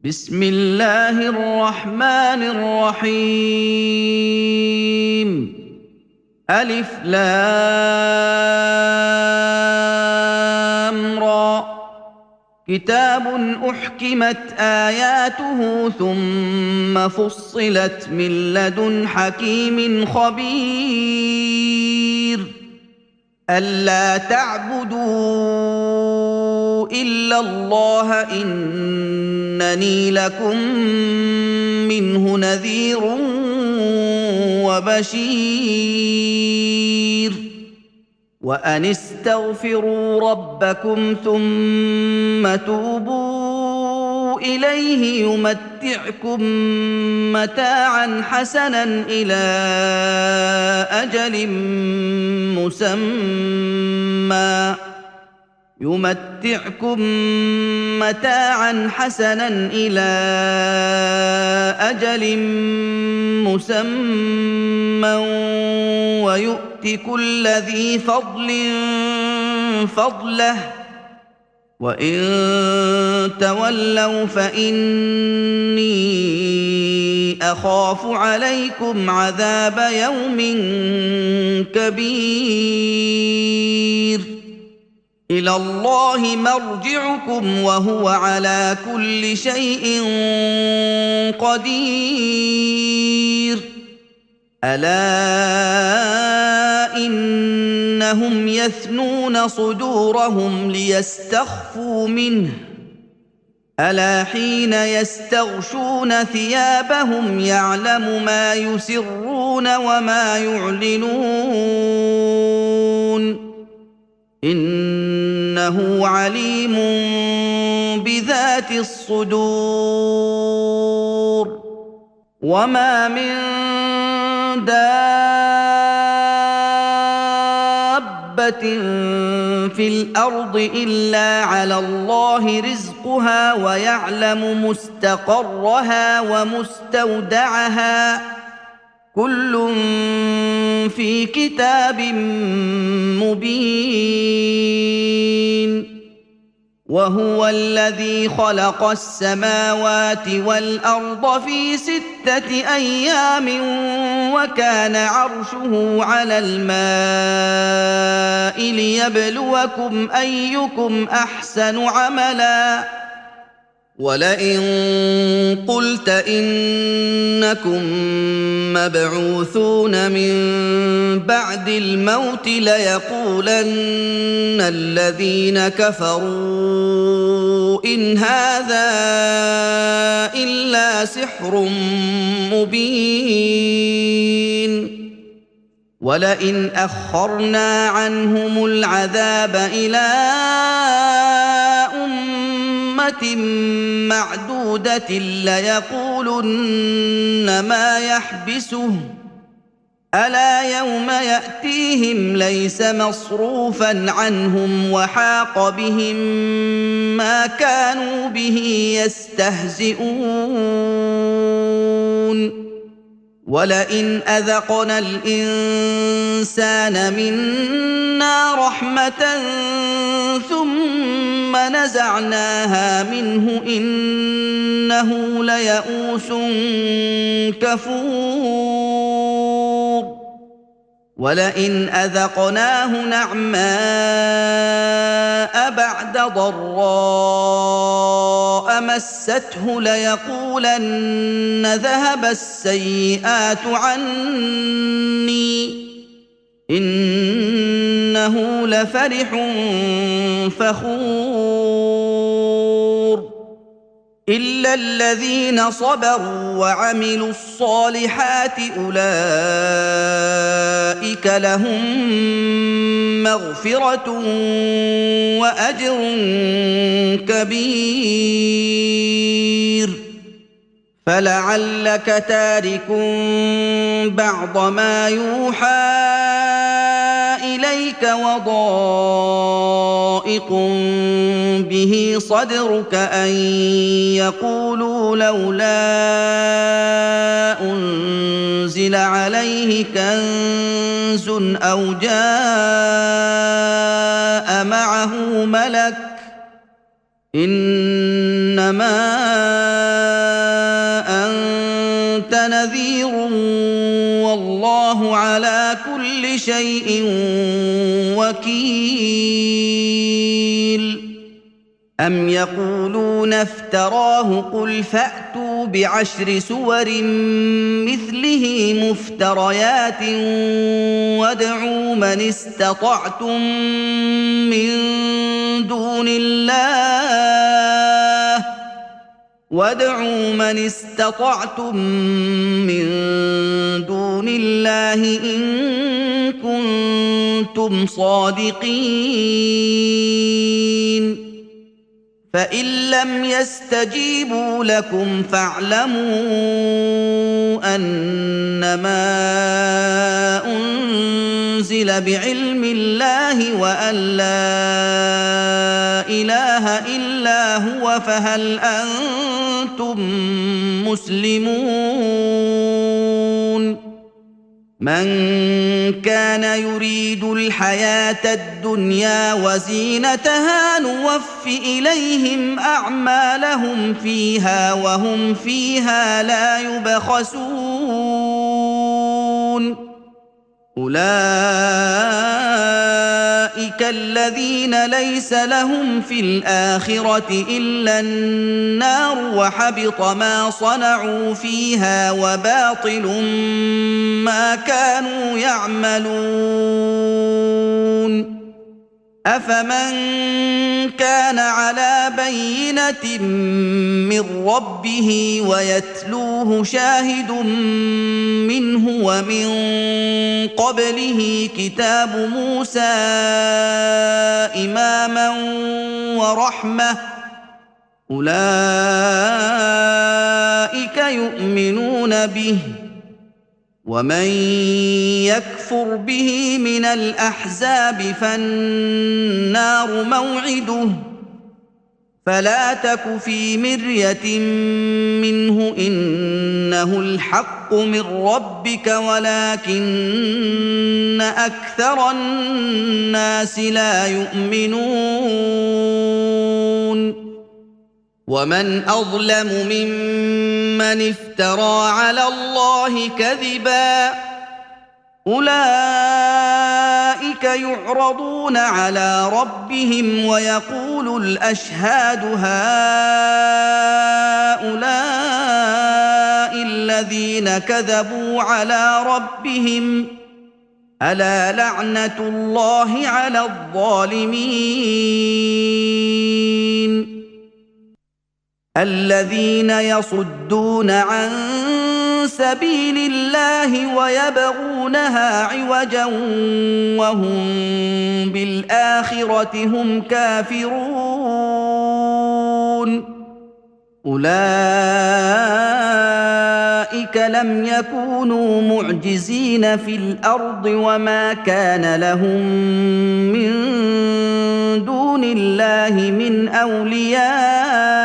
بسم الله الرحمن الرحيم. ألف لام را. كتاب أحكمت آياته ثم فصلت من لدن حكيم خبير. ألا تعبدوا إلا الله إنني لكم منه نذير وبشير. وأن استغفروا ربكم ثم توبوا إليه يمتعكم متاعا حسنا إلى أجل مسمى ويؤت كل ذي فضل فضله. وإن تولوا فإني أخاف عليكم عذاب يوم كبير. إلى الله مرجعكم وهو على كل شيء قدير. ألا إنهم يثنون صدورهم ليستخفوا منه ألا حين يستغشون ثيابهم يعلم ما يسرون وما يعلنون إنه عليم بذات الصدور. وما من دابة في الأرض إلا على الله رزقها ويعلم مستقرها ومستودعها كل في كتاب مبين. وهو الذي خلق السماوات والأرض في 6 أيام وكان عرشه على الماء ليبلوكم أيكم أحسن عملا. ولئن قلت إنكم مبعوثون من بعد الموت ليقولن الذين كفروا إن هذا إلا سحر مبين. ولئن أخرنا عنهم العذاب إلى معدودة ليقولن ما يحبسه ألا يوم يأتيهم ليس مصروفا عنهم وحاق بهم ما كانوا به يستهزئون. ولئن أذقنا الإنسان منا رحمة ثم نزعناها منه إنه ليئوس كفور. ولئن أذقناه نعماء بعد ضراء مسته ليقولن ذهب السيئات عني إنه لفرح فخور. إلا الذين صبروا وعملوا الصالحات أولئك لهم مغفرة وأجر كبير. فلعلك تارك بعض ما يوحى إليك وضائق به صدرك أن يقولوا لولا أنزل عليه كنز أو جاء معه ملك إنما شيء وكيل أم يقولون افتراه قل فأتوا بعشر سور مثله مفتريات وادعوا من استطعتم من دون الله إن كنتم صادقين فإن لم يستجيبوا لكم فاعلموا أنما أنزل بعلم الله وأن لا إله إلا هو فهل أنتم مسلمون من كان يريد الحياة الدنيا وزينتها نوف إليهم أعمالهم فيها وهم فيها لا يبخسون أولئك الذين ليس لهم في الآخرة إلا النار وحبط ما صنعوا فيها وباطل ما كانوا يعملون أفمن كان على بينة من ربه ويتلوه شاهد منه ومن قبله كتاب موسى إماما ورحمة أولئك يؤمنون به ومن يكفر به من الأحزاب فالنار موعده فلا تك في مرية منه إنه الحق من ربك ولكن أكثر الناس لا يؤمنون ومن أظلم ممن افترى على الله كذبا أولئك يعرضون على ربهم ويقول الأشهاد هؤلاء الذين كذبوا على ربهم ألا لعنة الله على الظالمين الذين يصدون عن سبيل الله ويبغونها عوجا وهم بالآخرة هم كافرون أولئك لم يكونوا معجزين في الأرض وما كان لهم من دون الله من أولياء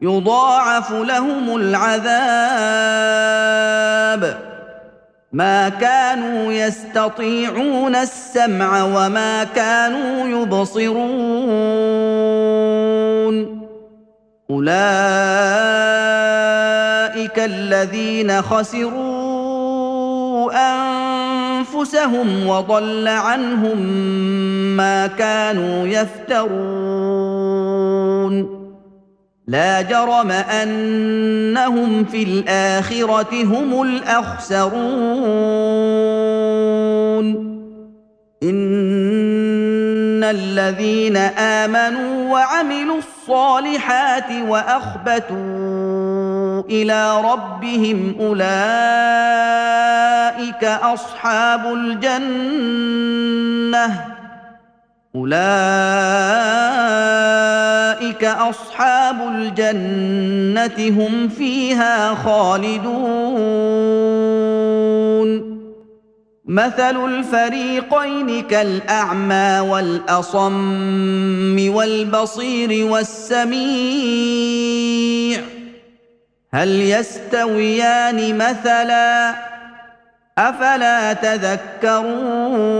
يضاعف لهم العذاب ما كانوا يستطيعون السمع وما كانوا يبصرون أولئك الذين خسروا أنفسهم وضل عنهم ما كانوا يفترون لا جرم أنهم في الآخرة هم الأخسرون إن الذين آمنوا وعملوا الصالحات وأخبتوا إلى ربهم أولئك أصحاب الجنة هم فيها خالدون مثل الفريقين كالأعمى والأصم والبصير والسميع هل يستويان مثلا أفلا تذكرون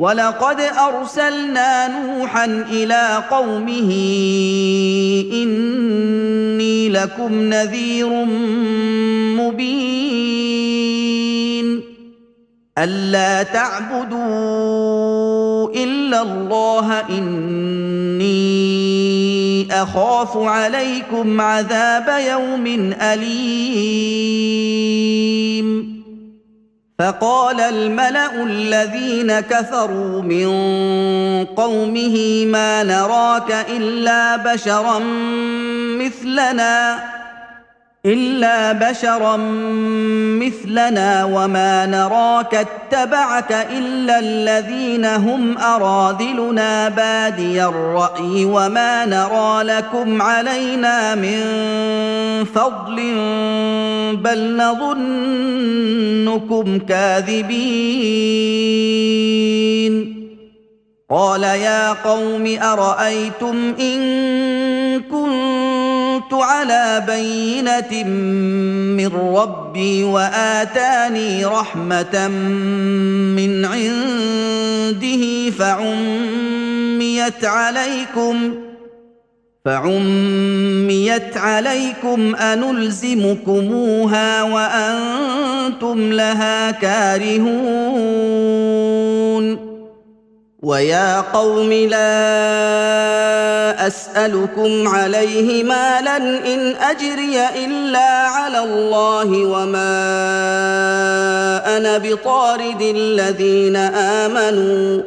ولقد ارسلنا نوحا الى قومه اني لكم نذير مبين الا تعبدوا الا الله اني اخاف عليكم عذاب يوم اليم فقال الملأ الذين كفروا من قومه ما نراك إلا بشرا مثلنا وما نراك اتبعك إلا الذين هم أراذلنا بادي الرأي وما نرى لكم علينا من فضل بل نظنكم كاذبين قال يا قوم أرأيتم إن كنت على بينة من ربي وآتاني رحمة من عنده فعميت عليكم أنلزمكموها وأنتم لها كارهون ويا قوم لا أسألكم عليه مالا إن أجري إلا على الله وما أنا بطارد الذين آمنوا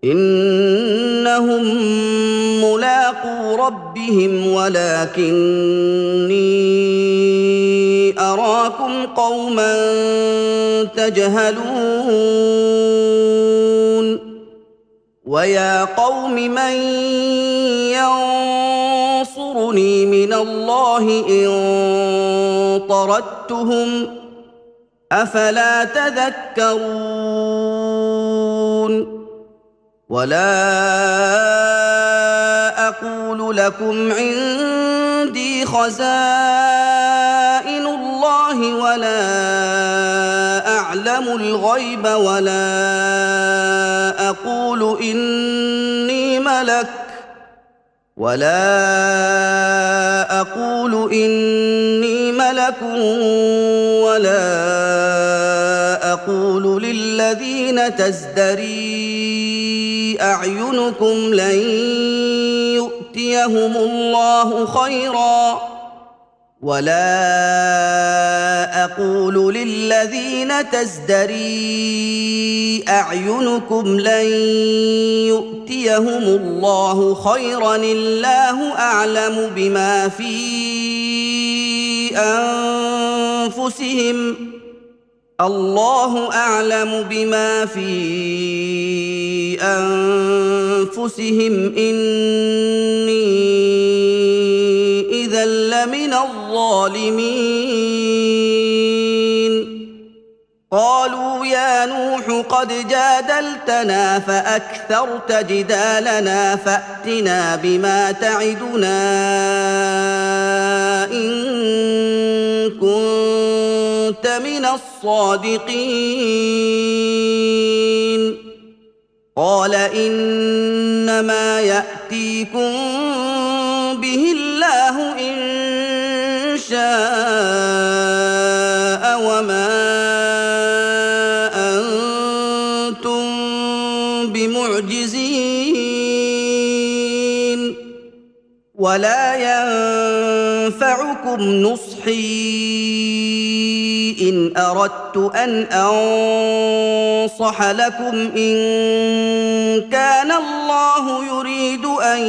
إنهم ملاقو ربهم ولكني أراكم قوما تجهلون ويا قوم من ينصرني من الله إن طردتهم أفلا تذكرون ولا أقول لكم عندي خزائن الله ولا أعلم الغيب ولا أقول إني ملك ولا أقول للذين تزدري أعينكم لن يؤتيهم الله خيرا الله أعلم بما في أنفسهم إني إذا لمن الظالمين قالوا يا نوح قد جادلتنا فأكثرت جدالنا فأتنا بما تعدنا إن كنت من الصادقين قال إنما يأتيكم به الله إن شاء وما أنتم بمعجزين ولا ينفعكم نصحي إن أردت أن أنصح لكم إن كان الله يريد أن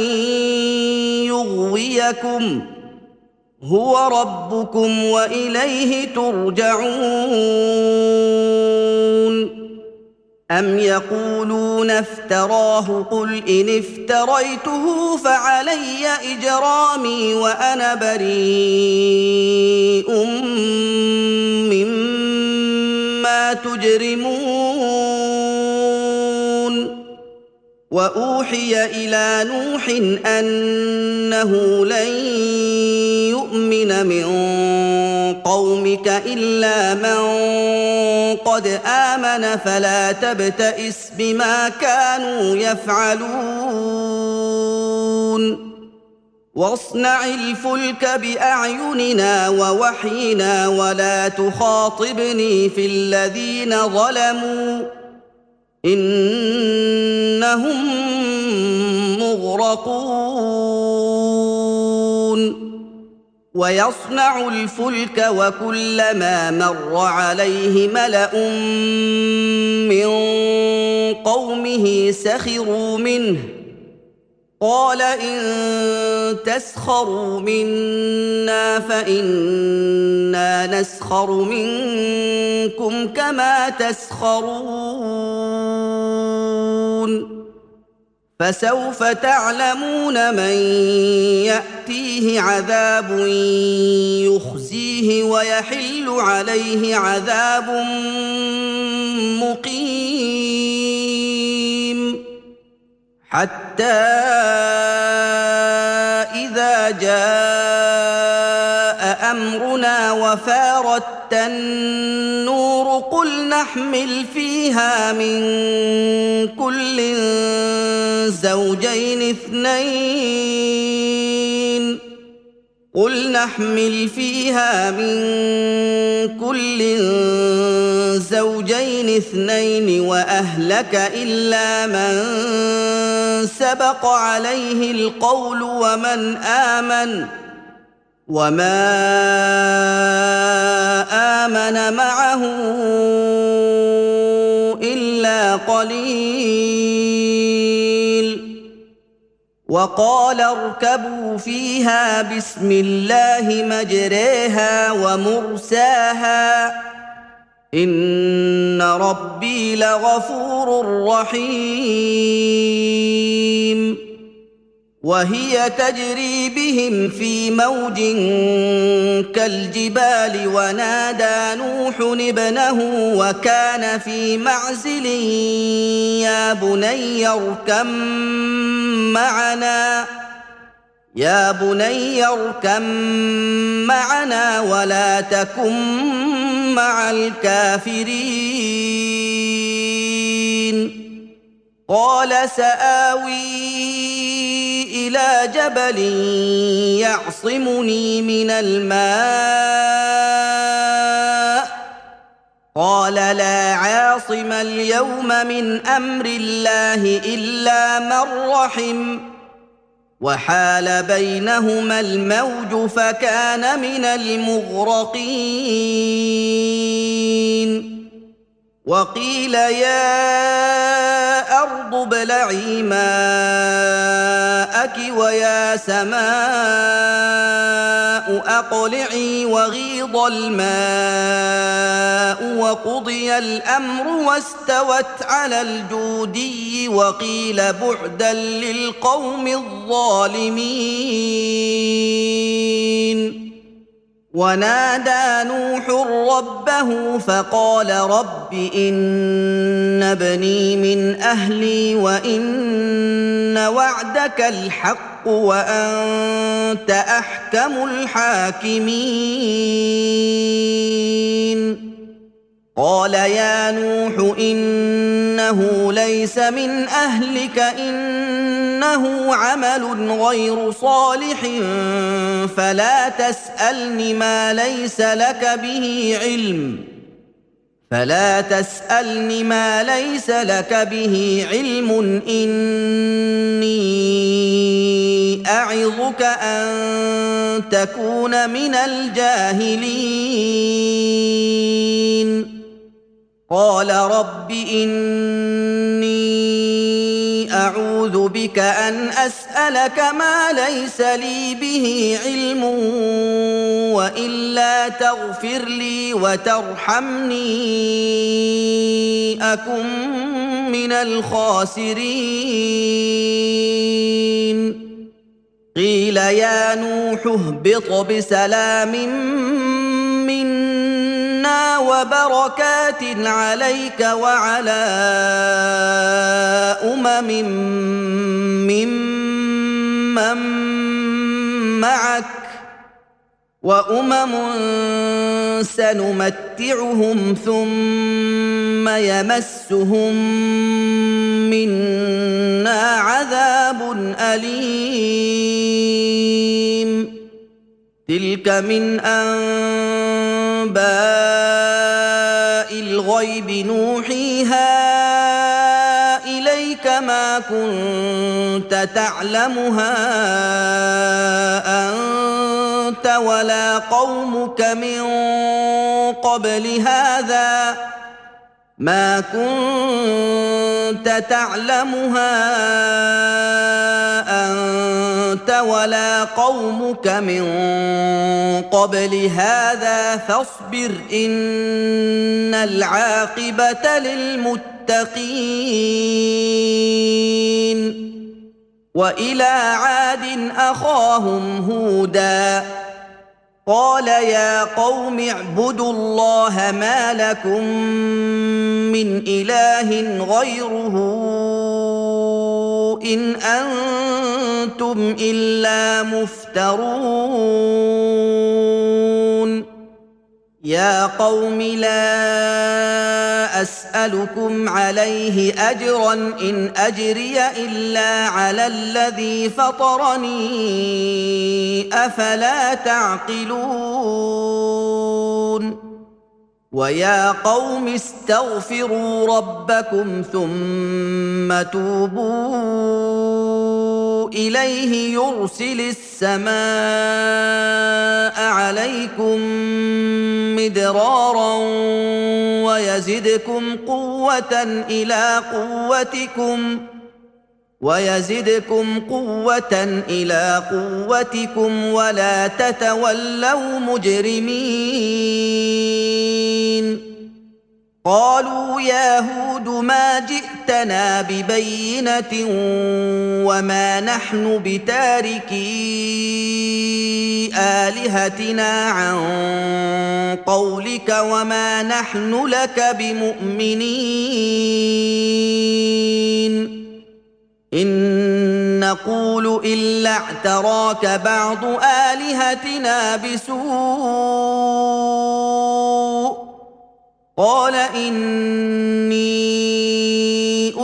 يغويكم هو ربكم وإليه ترجعون أم يقولون افتراه قل إن افتريته فعلي إجرامي وأنا بريء مما تجرمون وأوحي إلى نوح أنه لن يؤمن من قومك إلا من قد آمن فلا تبتئس بما كانوا يفعلون واصنع الفلك بأعيننا ووحينا ولا تخاطبني في الذين ظلموا إنهم مغرقون ويصنع الفلك وكلما مر عليه ملأ من قومه سخروا منه قال إن تسخروا منا فإنا نسخر منكم كما تسخرون فسوف تعلمون من يأتيه عذاب يخزيه ويحل عليه عذاب مقيم حتى إذا جاء أمرنا وفارت النور قل نحمل فيها من كل زوجين اثنين وأهلك إلا من سبق عليه القول ومن آمن وما آمن معه إلا قليل وقال اركبوا فيها بسم الله مجريها ومرساها إن ربي لغفور رحيم وهي تجري بهم في موج كالجبال ونادى نوح ابنه وكان في معزل يا بني اركم معنا ولا تكن مع الكافرين قال سآوي إلى جبل يعصمني من الماء قال لا عاصم اليوم من أمر الله إلا من رحم وحال بينهما الموج فكان من المغرقين وقيل يا أرض ابلعي ماءك ويا سماء أقلعي وغيض الماء وقضي الأمر واستوت على الجودي وقيل بعدا للقوم الظالمين ونادى نوح ربه فقال رب إن ابني من أهلي وإن وعدك الحق وأنت أحكم الحاكمين قال يا نوح إنه ليس من أهلك إنه عمل غير صالح فلا تسألني ما ليس لك به علم إني أعظك أن تكون من الجاهلين قال رب إني أعوذ بك أن أسألك ما ليس لي به علم وإلا تغفر لي وترحمني أكن من الخاسرين قيل يا نوح اهبط بسلام منا وبركات عليك وعلى ممن معك وامم سنمتعهم ثم يمسهم منا عذاب اليم تلك من انباء الغيب نوحيها اليك ما كنت تعلمها انت ولا قومك من قبل هذا ما كنت تعلمها انت ولا قومك من قبل هذا فاصبر ان العاقبه للمتقين والى عاد اخاهم هودا قال يا قوم اعبدوا الله ما لكم من اله غيره ان انتم الا مفترون يا قوم لا اسالكم عليه اجرا ان اجري الا على الذي فطرني افلا تعقلون ويا قوم استغفروا ربكم ثم توبوا اليه يرسل السماء عليكم مدرارا ويزدكم قوة إلى قوتكم ولا تتولوا مجرمين قالوا يا هود ما جئتنا ببينة وما نحن بتاركي آلهتنا عن قولك وما نحن لك بمؤمنين إن نقول إلا اعتراك بعض آلهتنا بسوء قال إني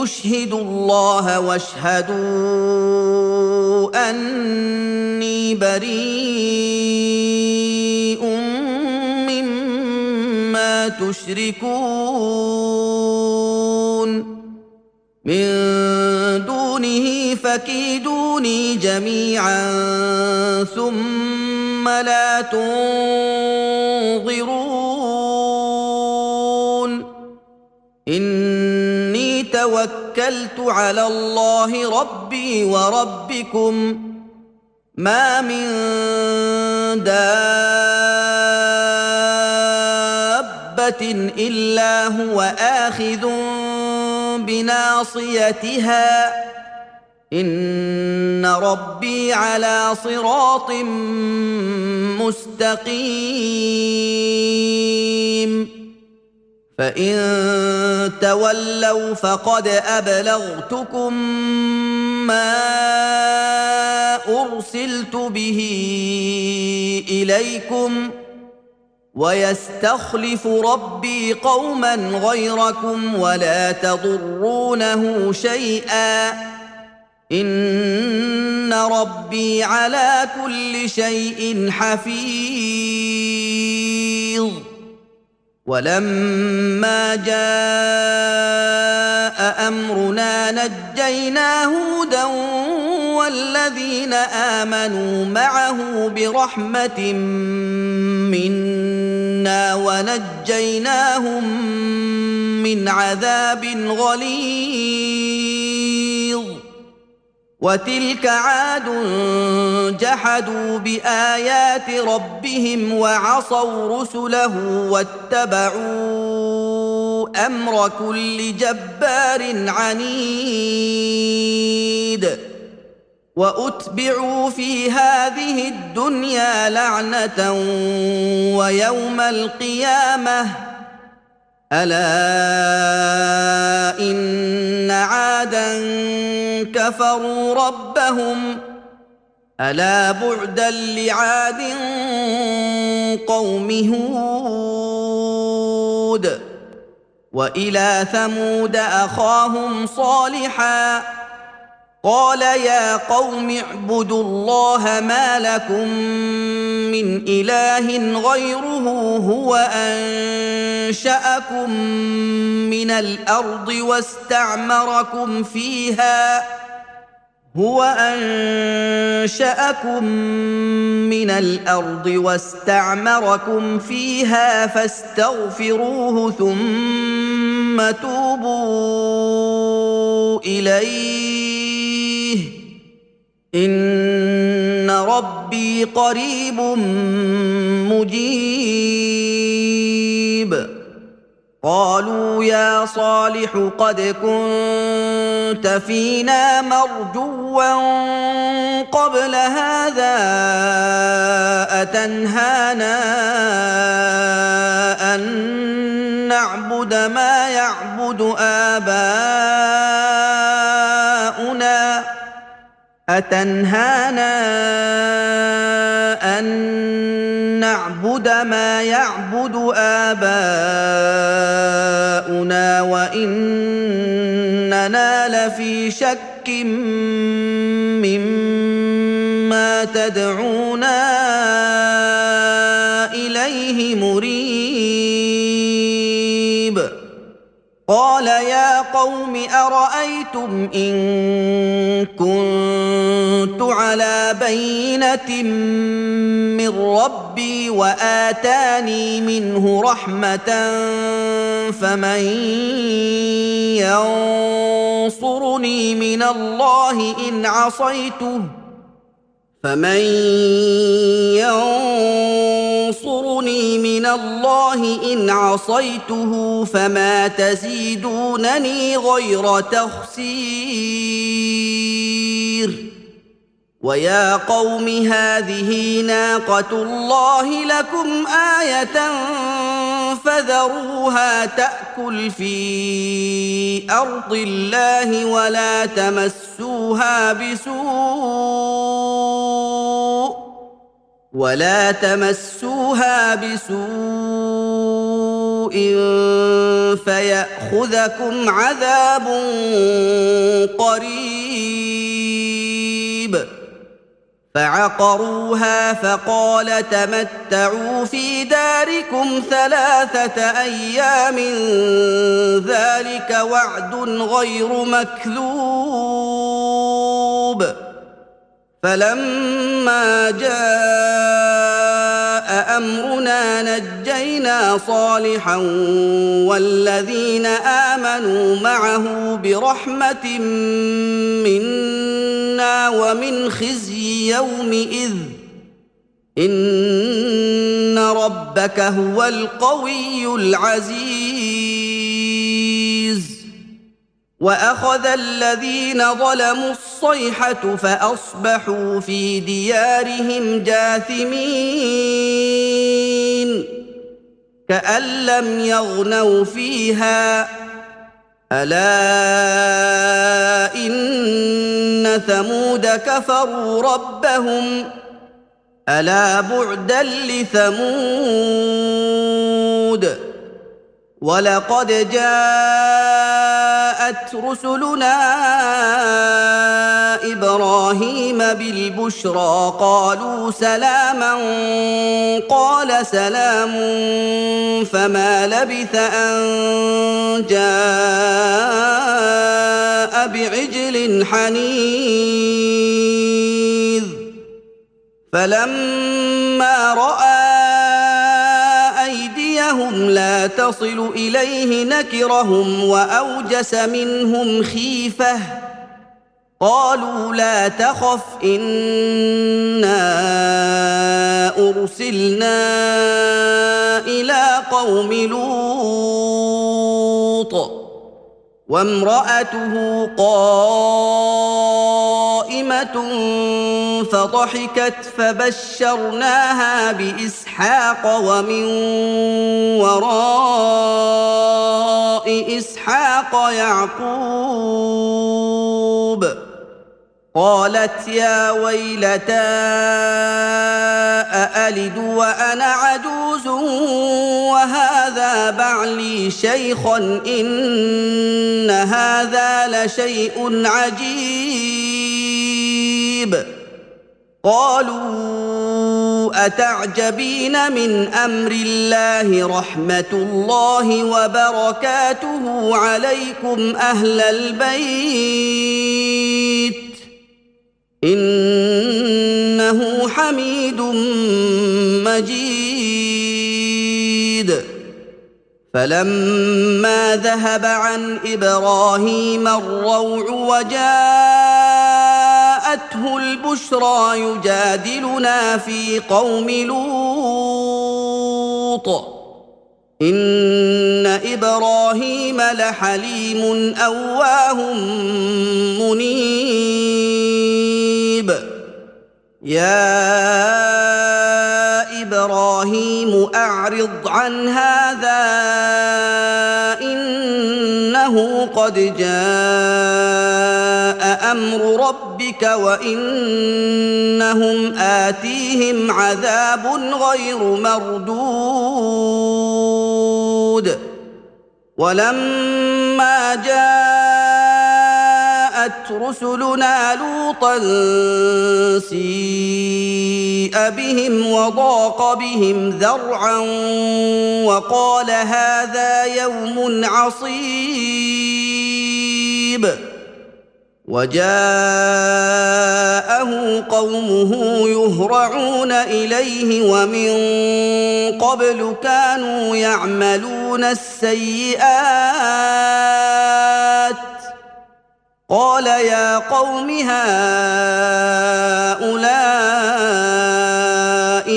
أشهد الله واشهدوا أني بريء مما تشركون من دونه فكيدوني جميعا ثم لا تنظرون إني توكلت على الله ربي وربكم ما من دابة إلا هو آخذ بناصيتها إن ربي على صراط مستقيم فإن تولوا فقد أبلغتكم ما أرسلت به إليكم ويستخلف ربي قوما غيركم ولا تضرونه شيئا إن ربي على كل شيء حفيظ ولما جاء أمرنا نجينا هودا والذين آمنوا معه برحمة منا ونجيناهم من عذاب غليظ وتلك عاد جحدوا بآيات ربهم وعصوا رسله واتبعوا أمر كل جبار عنيد وأتبعوا في هذه الدنيا لعنة ويوم القيامة ألا إن عادا كفروا ربهم ألا بعدا لعاد قوم هود وإلى ثمود أخاهم صالحا قال يا قوم اعبدوا الله ما لكم من إله غيره هو أنشأكم من الأرض واستعمركم فيها فاستغفروه ثم توبوا إليه إن ربي قريب مجيب قالوا يا صالح قد كنت فينا مرجوا قبل هذا أتنهانا أن نعبد ما يعبد آباؤنا وإننا لفي شك مما تدعونا إليه مريب قال يا قوم أرأيتم إن كنت على بينة من ربي وآتاني منه رحمة فمن ينصرني من الله إن عصيته فما تزيدونني غير تخسير ويا قوم هذه ناقة الله لكم آية فذروها تأكل في أرض الله ولا تمسوها بسوء فيأخذكم عذاب قريب فعقروها فقال تمتعوا في داركم 3 أيام ذلك وعد غير مكذوب فلما جاء أمرنا نجينا صالحا والذين آمنوا معه برحمة منا ومن خزي يومئذ إن ربك هو القوي العزيز وأخذ الذين ظلموا الصيحة فأصبحوا في ديارهم جاثمين كأن لم يغنوا فيها ألا إن ثمود كفروا ربهم ألا بعدا لثمود ولقد جاءت رسلنا إبراهيم بالبشرى قالوا سلاما قال سلام فما لبث أن جاء بعجل حنيذ فلما رأى أيديهم لا تصل إليه نكرهم وأوجس منهم خيفة قالوا لا تخف إنا أرسلنا إلى قوم لوط وامرأته قائمة فضحكت فبشرناها بإسحاق ومن وراء إسحاق يعقوب قالت يا ويلتى أألد وأنا عجوز وهذا بعلي شيخا إن هذا لشيء عجيب قالوا أتعجبين من أمر الله رحمة الله وبركاته عليكم أهل البيت إنه حميد مجيد فلما ذهب عن إبراهيم الروع وجاءته البشرى يجادلنا في قوم لوط إن إبراهيم لحليم أواه منيب يا إبراهيم أعرض عن هذا إنه قد جاء أمر ربك وإنهم آتيهم عذاب غير مردود ولما جاءت رسلنا لوطا سيء بهم وضاق بهم ذرعا وقال هذا يوم عصيب وجاءه قومه يهرعون إليه ومن قبل كانوا يعملون السيئات قال يا قوم هؤلاء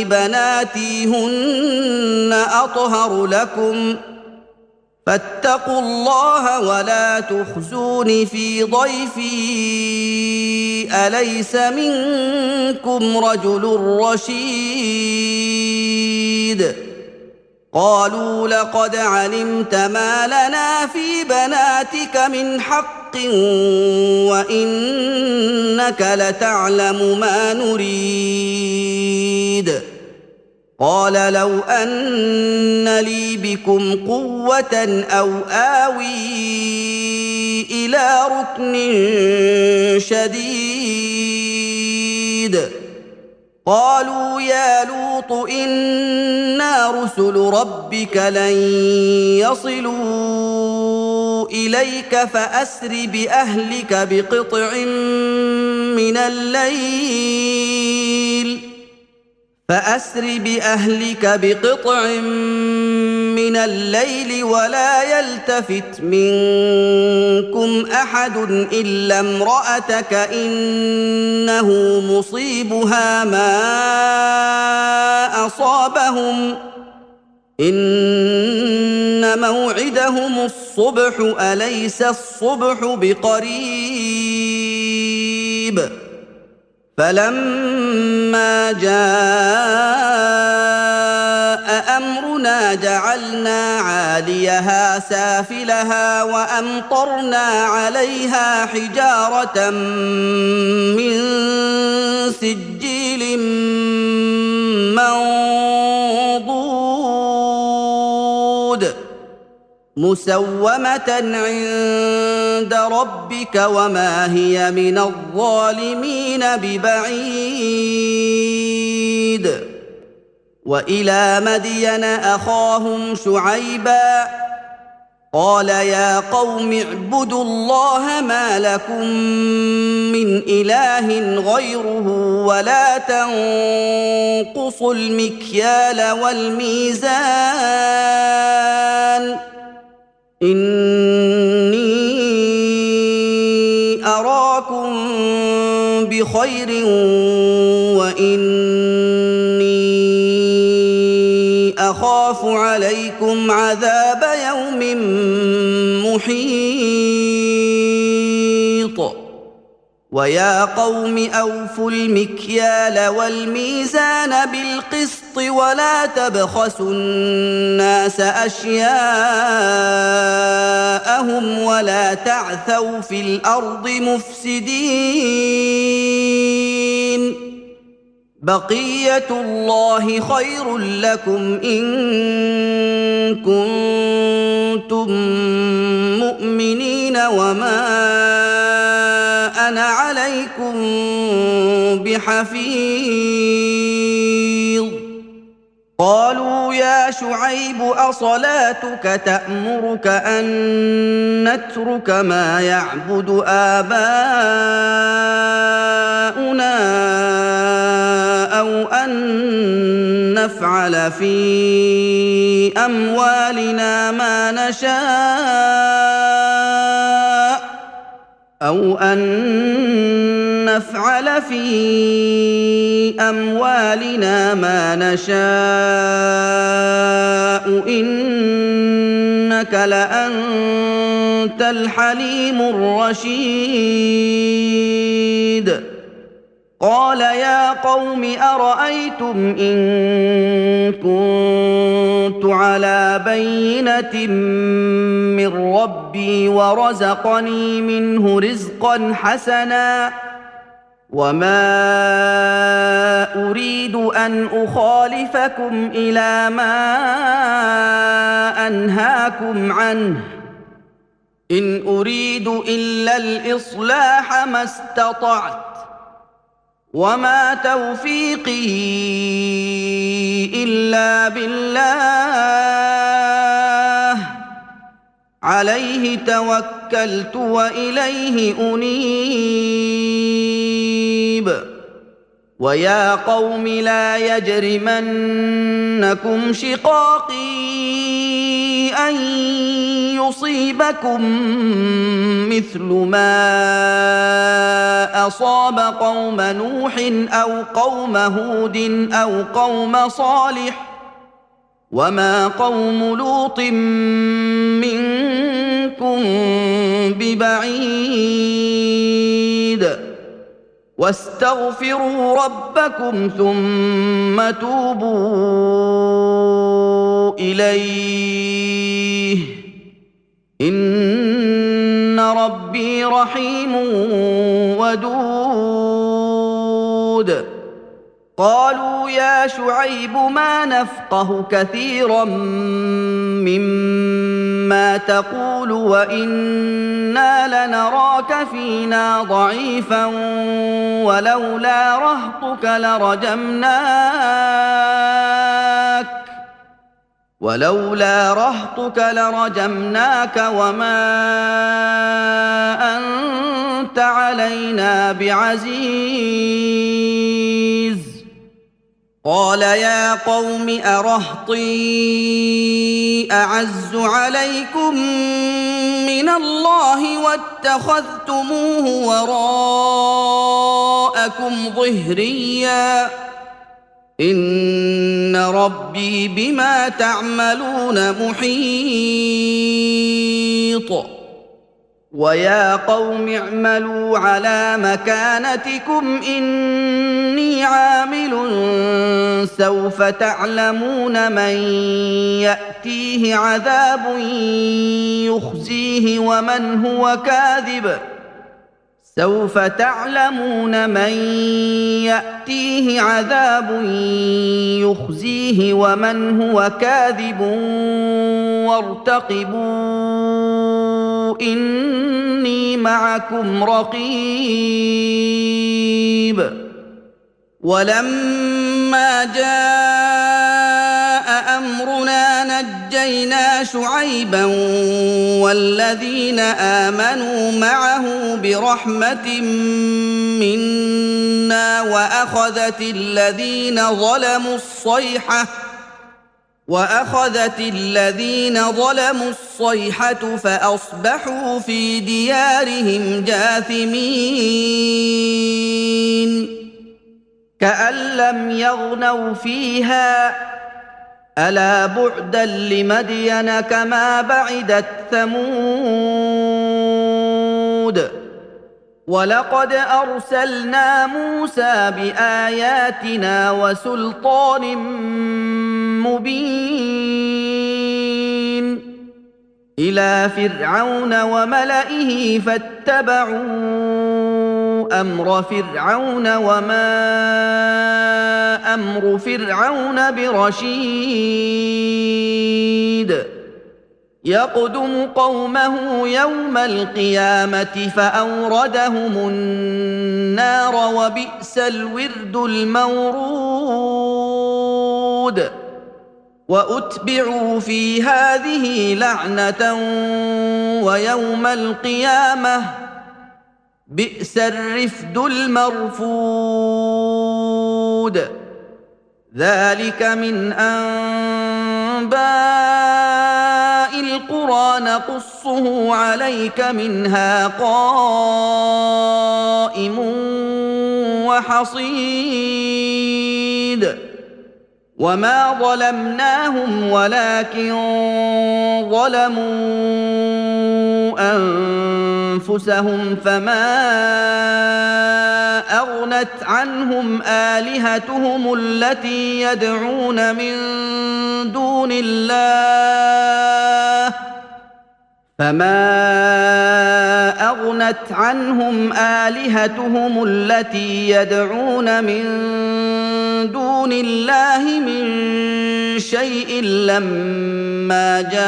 بناتي هن أطهر لكم فاتقوا الله ولا تخزون في ضيفي أليس منكم رجل رشيد قالوا لقد علمت ما لنا في بناتك من حق وإنك لتعلم ما نريد قال لو أن لي بكم قوة أو آوي إلى ركن شديد قالوا يا لوط إنا رسل ربك لن يصلوا إليك فأسر بأهلك بقطع من الليل ولا يلتفت منكم أحد إلا امرأتك إنه مصيبها ما أصابهم إن موعدهم الصبح أليس الصبح بقريب فلما جاء أمرنا جعلنا عاليها سافلها وأمطرنا عليها حجارة من سجيل منضود مسومة عند ربك وما هي من الظالمين ببعيد وإلى مدين أخاهم شعيبا قال يا قوم اعبدوا الله ما لكم من إله غيره ولا تنقصوا المكيال والميزان إني أراكم بخير وإني أخاف عليكم عذاب يوم محيط ويا قوم أوفوا المكيال والميزان بالقسط ولا تبخسوا الناس أشياءهم ولا تعثوا في الأرض مفسدين بقية الله خير لكم إن كنتم مؤمنين وما أنا عليكم بحفيظ قالوا يا شعيب أصلاتك تأمرك أن نترك ما يعبد آباؤنا أو أن نفعل في أموالنا ما نشاء أو أن نفعل في أموالنا ما نشاء إنك لأنت الحليم الرشيد قال يا قوم أرأيتم إن كنت على بينة من ربي ورزقني منه رزقا حسنا وما أريد أن أخالفكم إلى ما أنهاكم عنه إن أريد إلا الإصلاح ما استطعت وما توفيقي إلا بالله عليه توكلت وإليه أنيب ويا قوم لا يجرمنكم شقاقي أن يصيبكم مثل ما أصاب قوم نوح أو قوم هود أو قوم صالح وما قوم لوط منكم ببعيد واستغفروا ربكم ثم توبوا إليه إن ربي رحيم ودود قالوا يا شعيب ما نفقه كثيرا مما تقول وإنا لنراك فينا ضعيفا ولولا رهطك لرجمناك وما أنت علينا بعزيز قال يا قوم أرهطي أعز عليكم من الله واتخذتموه وراءكم ظهريا إن ربي بما تعملون محيط ويا قوم اعملوا على مكانتكم إني عامل سوف تعلمون من يأتيه عذاب يخزيه ومن هو كاذب سوف تعلمون من يأتيه عذاب يخزيه ومن هو كاذب وارتقبوا إني معكم رقيب ولما جاء أمرنا نجينا شعيبا والذين آمنوا معه برحمة منا وأخذت الذين ظلموا الصيحة فأصبحوا في ديارهم جاثمين كأن لم يغنوا فيها ألا بعدا لمدين كما بعدت ثمود ولقد أرسلنا موسى بآياتنا وسلطان مبين إلى فرعون وملئه فاتبعوا أمر فرعون وما أمر فرعون برشيد يقدم قومه يوم القيامة فأوردهم النار وبئس الورد المورود وأتبعوا في هذه لعنة ويوم القيامة بئس الرفد المرفود ذلك من أنباء القرى نقصه عليك منها قائم وحصيد وما ظلمناهم ولكن ظلموا أنفسهم فما أغنت عنهم آلهتهم التي يدعون من دون الله من شيء لما جاء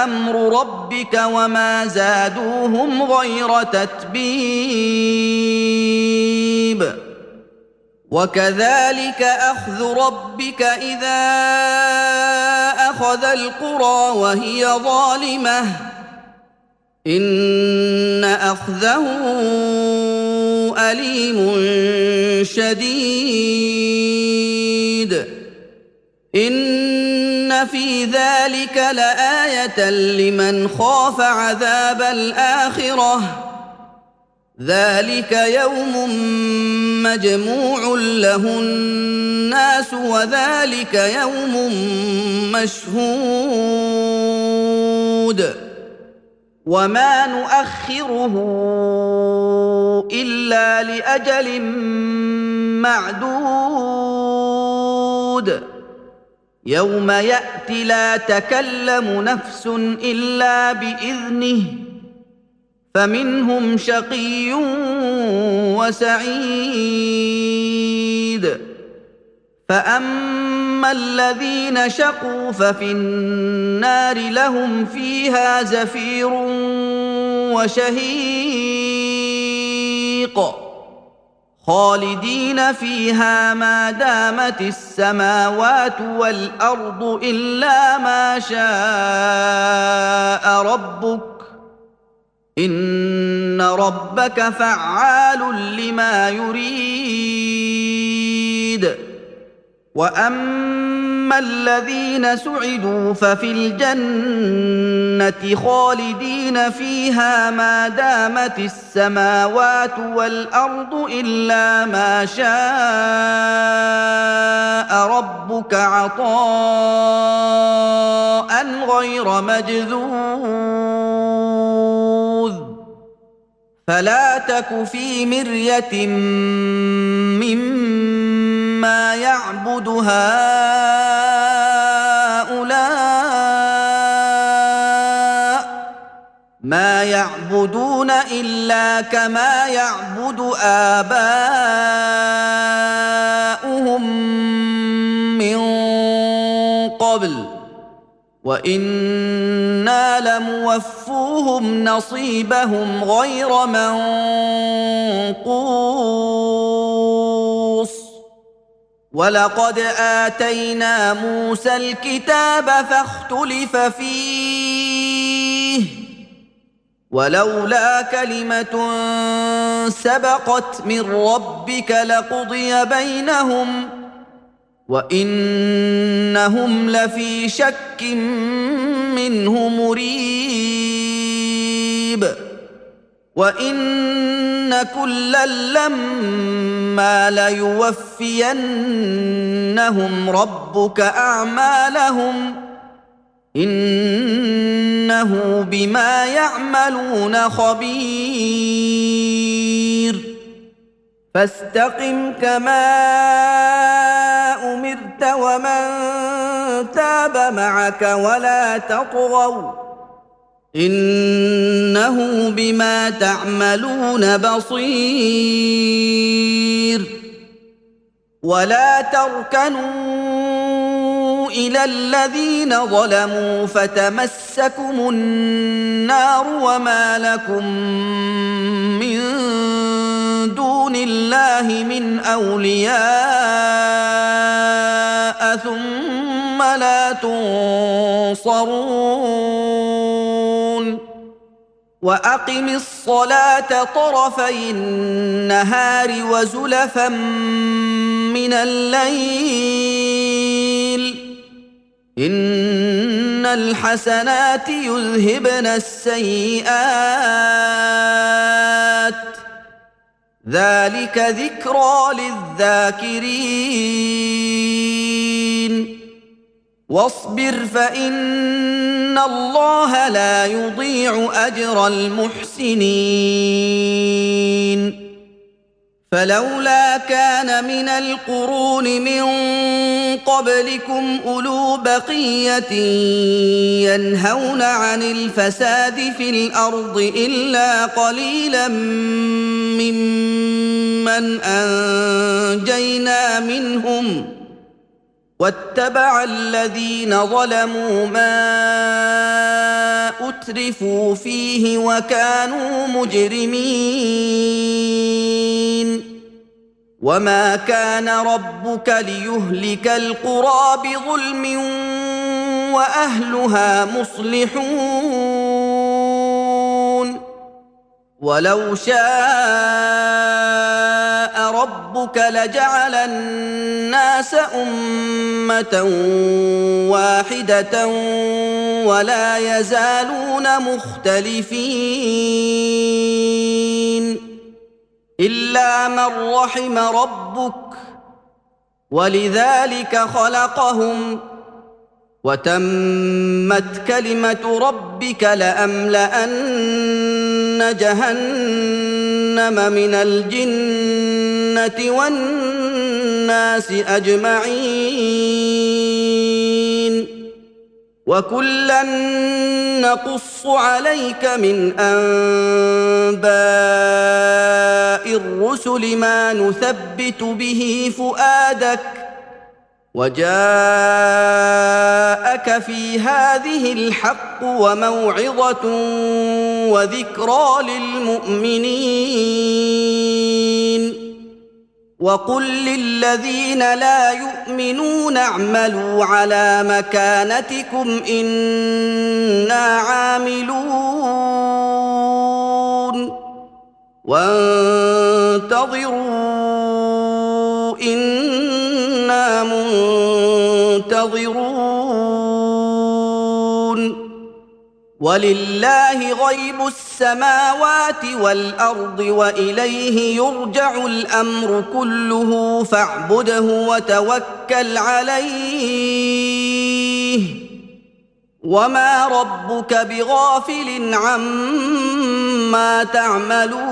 أمر ربك وما زادوهم غير تتبيب وكذلك أخذ ربك إذا أخذ القرى وهي ظالمة إن أخذه أليم شديد إن في ذلك لآية لمن خاف عذاب الآخرة ذلك يوم مجموع له الناس وذلك يوم مشهود وما نؤخره إلا لأجل معدود يوم يأتي لا تكلم نفس إلا بإذنه فمنهم شقي وسعيد فأما الذين شقوا ففي النار لهم فيها زفير وشهيق خالدين فيها ما دامت السماوات والأرض إلا ما شاء ربك إن ربك فعال لما يريد وأما الذين سعدوا ففي الجنة خالدين فيها ما دامت السماوات والأرض إلا ما شاء ربك عطاء غير مجذوذ فلا تك في مرية مما يعبد هؤلاء ما يعبدون إلا كما يعبد آباؤهم من قبل وإنا لموفوهم نصيبهم غير منقوص ولقد آتينا موسى الكتاب فاختلف فيه ولولا كلمة سبقت من ربك لقضي بينهم وإنهم لفي شك منه مريب وإن كلا لما ليوفينهم ربك أعمالهم إنه بما يعملون خبير فاستقم كما أمرت ومن تاب معك ولا تطغوا إنه بما تعملون بصير ولا تركنوا إلى الذين ظلموا فتمسكم النار وما لكم من دون الله من أولياء ثم لا تنصرون وأقم الصلاة طرفي النهار وزلفا من الليل إن الحسنات يذهبن السيئات ذلك ذكرى للذاكرين واصبر فإن الله لا يضيع أجر المحسنين فلولا كان من القرون من قبلكم أولو بقية ينهون عن الفساد في الأرض إلا قليلا ممن أنجينا منهم واتبع الذين ظلموا ما أترفوا فيه وكانوا مجرمين وما كان ربك ليهلك القرى بظلم وأهلها مصلحون ولو شاء ربك لجعل الناس أمة واحدة ولا يزالون مختلفين إلا من رحم ربك ولذلك خلقهم وتمت كلمة ربك لأملأن جهنم من الجنة والناس أجمعين وكلا نقص عليك من أنباء الرسل ما نثبت به فؤادك وجاءك في هذه الحق وموعظة وذكرى للمؤمنين وقل للذين لا يؤمنون اعملوا على مكانتكم إنا عاملون وانتظروا إنا منتظرون ولله غيب السماوات والأرض وإليه يرجع الأمر كله فاعبده وتوكل عليه وما ربك بغافل عما تعملون